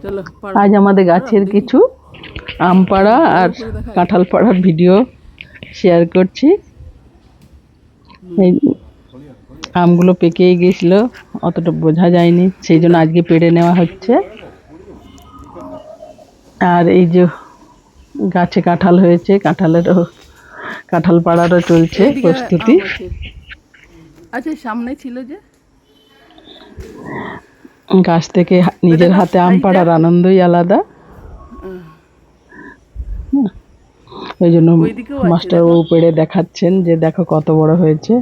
চলো আজ আমাদের গাছের কিছু আম পাড়া আর কাঁঠাল পাড়ার ভিডিও শেয়ার করছি। এই আমগুলো পেকেই গেছিল, অতটা বোঝা যায়নি, সেই জন্য আজকে পেড়ে নেওয়া হচ্ছে। আর এই যে গাছে কাঁঠাল হয়েছে, কাঁঠাল পাড়ারও চলছে প্রস্তুতি। আচ্ছা সামনে ছিল যে গাছ থেকে নিজের হাতে আম পাড়ার আনন্দই আলাদা। ওই জন্য মাস্টার ও পেড়ে দেখাচ্ছেন যে দেখো কত বড় হয়েছে।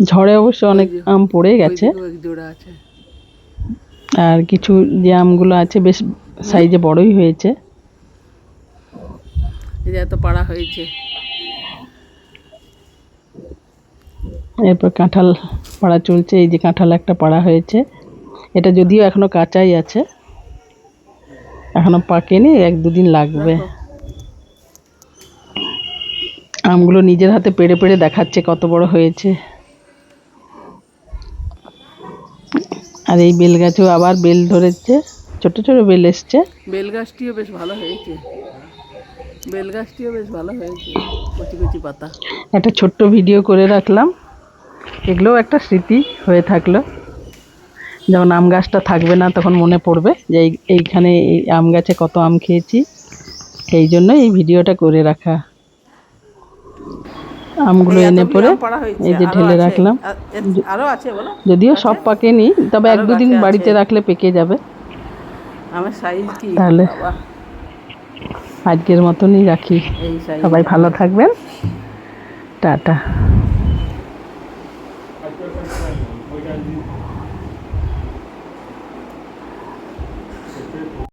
ঝড়ে অবশ্য অনেক আম পড়ে গেছে, আর কিছু যে আমগুলো আছে বেশ সাইজে বড়ই হয়েছে। এত পাড়া হয়েছে। এরপর কাঁঠাল পাড়া চলছে। এই যে কাঁঠাল একটা পাড়া হয়েছে, এটা যদিও এখনো কাঁচাই আছে, এখনো পাকেনি, 1-2 দিন লাগবে। আমগুলো নিজের হাতে পেড়ে পেড়ে দেখাচ্ছে কত বড় হয়েছে। আর এই বেল গাছেও আবার বেল ধরেছে, ছোট ছোট বেল এসছে। বেল গাছটিও বেশ ভালো হয়েছে, বেল গাছটিও বেশ ভালো হয়েছে, কচি কচি পাতা। একটা ছোট্ট ভিডিও করে রাখলাম, এগুলোও একটা স্মৃতি হয়ে থাকলো। যখন আম গাছটা থাকবে না তখন মনে পড়বে যে এইখানে এই আম গাছে কত আম খেয়েছি, সেই জন্য এই ভিডিওটা করে রাখা। আমগুলো এনে পরে এই যে ঢেলে রাখলাম, যদিও সব পাকেনি, তবে 1-2 দিন বাড়িতে রাখলে পেকে যাবে। তাহলে আজকের মতনই রাখি, সবাই ভালো থাকবেন, টাটা।